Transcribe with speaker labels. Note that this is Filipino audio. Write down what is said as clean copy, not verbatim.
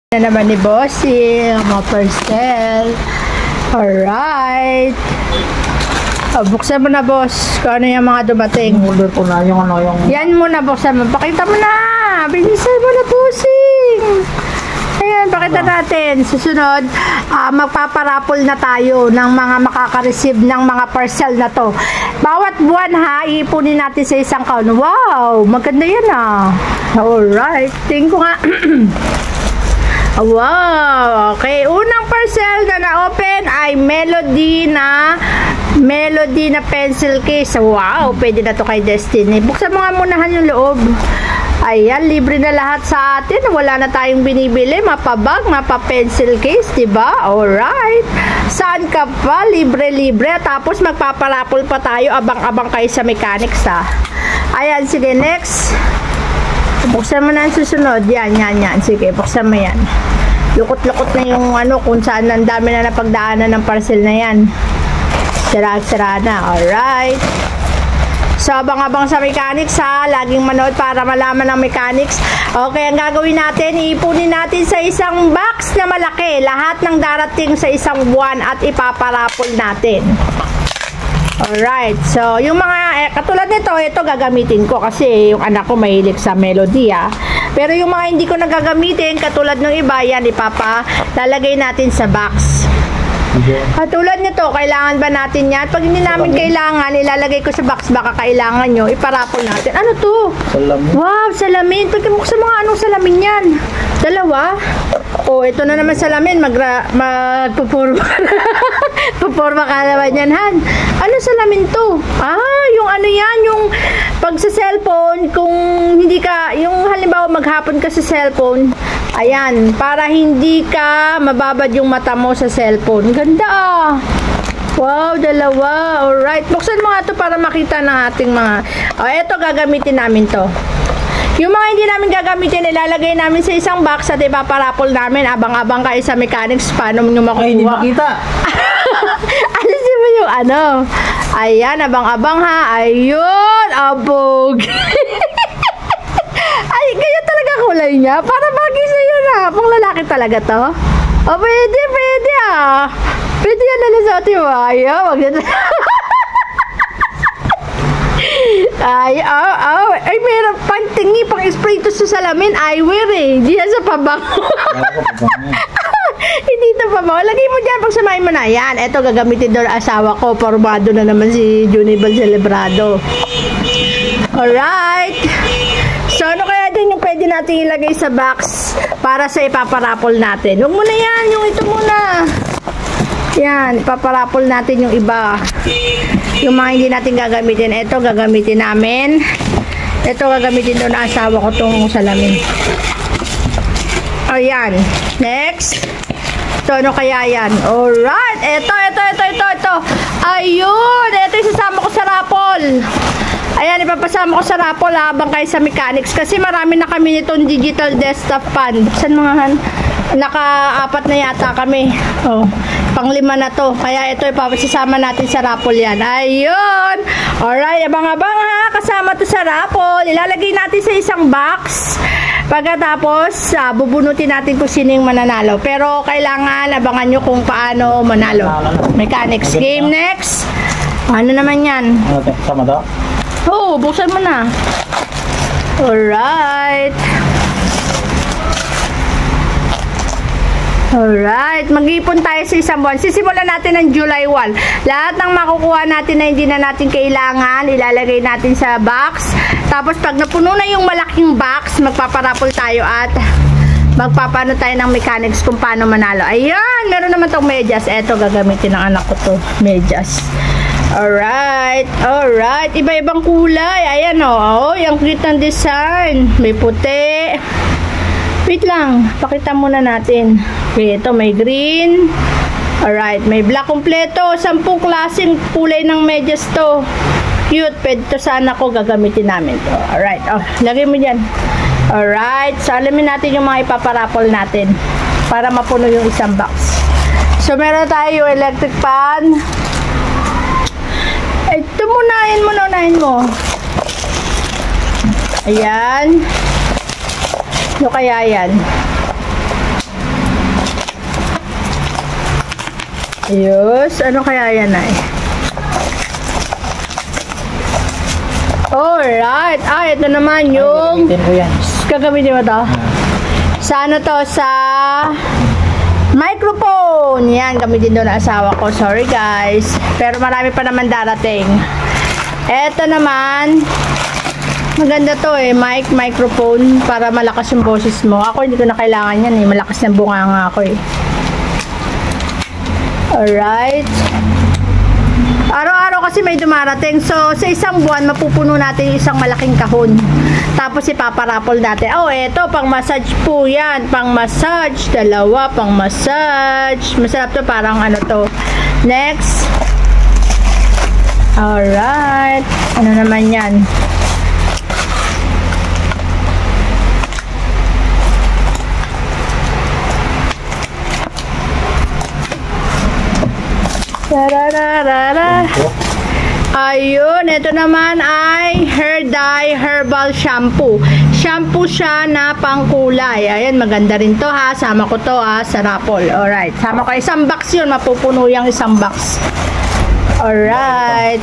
Speaker 1: Na naman ni Bossing, mga parcel. Alright. Buksan mo na, boss. Kung ano yung mga dumating.
Speaker 2: Order ko na yung ano yung...
Speaker 1: Yan muna, buksan mo. Pakita mo na. Bilisan mo na, Bossing. Ayan, pakita natin. Susunod, magpaparapol na tayo ng mga makaka-receive ng mga parcel na to. Bawat buwan ha, iipunin natin sa isang count. Wow, maganda yan ah. Alright. Tingin ko nga. Wow! Okay, unang parcel na na-open ay Melody na pencil case. Wow! Pwede na to kay Destiny. Buksan mo nga munahan yung loob. Ayan, libre na lahat sa atin. Wala na tayong binibili. Mapa-bag, mapa-pencil case, diba? Alright. Saan ka pa? Libre-libre. Tapos magpaparapol pa tayo. Abang-abang kayo sa mechanics, ha? Ayan, sige, next. Buksan mo na ang susunod. Yan. Sige, buksan mo yan. Lukot-lukot na yung ano, kung saan ang dami na napagdaanan ng parcel na yan. Sira na. Alright. So, abang-abang sa mechanics ha. Laging manood para malaman ng mechanics. Okay, ang gagawin natin, iipunin natin sa isang box na malaki. Lahat ng darating sa isang buwan at ipaparapol natin. Alright, so yung mga katulad nito, ito gagamitin ko kasi yung anak ko mahilig sa Melody Pero yung mga hindi ko nagagamitin, katulad ng iba, yan lalagay natin sa box. Katulad nito, kailangan ba natin yan? Pag hindi namin kailangan, ilalagay ko sa box, baka kailangan nyo, iparapol natin. Ano to?
Speaker 2: Salamin.
Speaker 1: Wow, salamin. Pagkimuksa mga anong salamin yan? Dalawa? Oh, ito na naman salamin. Magpupurma Pupurma ka naman yan, Han. Ano salamin to? Yung ano yan, yung pag sa cellphone, kung hindi ka, yung halimbawa maghapon ka sa cellphone, ayan, para hindi ka mababad yung mata mo sa cellphone. Ganda Wow, dalawa. Alright. Buksan mo nga ito para makita ng ating mga... eto gagamitin namin to. Yung mga hindi namin gagamitin, ilalagay namin sa isang box at ipaparapol namin. Abang-abang kayo sa mechanics. Paano nyo makukuha?
Speaker 2: Ay, hindi makita.
Speaker 1: Alisin mo yung ano. Ayan, abang-abang ha. Ayun, abog. Ay, kaya talaga kulay niya. Para bagay sa'yo na. Pang lalaki talaga to. Pwede Pwede yan na nasuot mo. Ayaw, wag na. Ay, meron pang tingi, pang spray to sa salamin. Eyewear Hindi yan sa pabango. Hindi ito pabango. Lagay mo dyan, pag samahin mo na. Yan, eto gagamitin doon asawa ko. Formado na naman si Junibal Celebrado. Alright. So, ano kaya din yung pwede natin ilagay sa box para sa ipaparapol natin? Huwag muna yan, yung ito muna. Yan, ipaparapol natin yung iba. Yung mga hindi natin gagamitin. Ito, gagamitin namin. Ito, gagamitin doon na asawa ko tong salamin. Ayan. Next. Ito, ano kaya yan? Alright. Ito. Ayun. Ito yung sasama ko sa rapol. Ayan, ipapasama ko sa rapol habang kayo sa mechanics. Kasi marami na kami nitong digital desktop fan. Buksan mga han. Naka-4 na yata kami. Pang-5 na to. Kaya ito ipapasama natin sa rapol yan. Ayun. Alright, abang-abang ha. Kasama to sa rapol. Ilalagay natin sa isang box. Pagkatapos, bubunutin natin kung sino yung mananalo. Pero kailangan abangan nyo kung paano manalo. Mechanics game next. Ano naman yan?
Speaker 2: Ano ito? Sama daw?
Speaker 1: Oo, buksan mo na. Alright. Mag-ipon tayo sa isang buwan. Sisimulan natin ng July 1. Lahat ng makukuha natin na hindi na natin kailangan, ilalagay natin sa box. Tapos pag napuno na yung malaking box, magpaparapol tayo at magpapano tayo ng mechanics kung paano manalo. Ayan, meron naman tong medyas. Eto, gagamitin ng anak ko to. Medyas. Alright. Iba-ibang kulay. Ayan yung cute ng design. May puti. Wait lang. Pakita muna natin. Okay, ito may green. Alright. May black kompleto. 10 klaseng kulay ng medyas to. Cute. Pwede to sa anak ko. Gagamitin namin to. Alright. Lagay mo dyan. Alright. So, alamin natin yung mga ipaparapol natin. Para mapuno yung isang box. So, meron tayo yung electric fan. Ito unahin mo. Ayan. Ano kaya yan? Yes, ano kaya yan ay? Alright. Ito naman yung...
Speaker 2: Gamitin ko yan.
Speaker 1: Gagamitin mo to? Sa ano to? Sa... microphone. Yan, gamitin doon ng asawa ko. Sorry guys. Pero marami pa naman darating. Ito naman... maganda to microphone para malakas yung boses mo. Ako hindi ko na kailangan yan malakas ng bunganga ako Alright. Araw-araw kasi may dumarating. So, sa isang buwan, mapupuno natin yung isang malaking kahon. Tapos, ipaparapol natin. Eto, pang massage po yan. Pang massage. Dalawa, pang massage. Masarap to, parang ano to. Next. Alright. Ano naman yan? Ayun, ito naman ay hair dye herbal shampoo. Shampoo siya na pangkulay. Ayan, maganda rin to ha. Sama ko to sa raffle. Alright, sama ko isang box yun. Mapupuno yung isang box. Alright.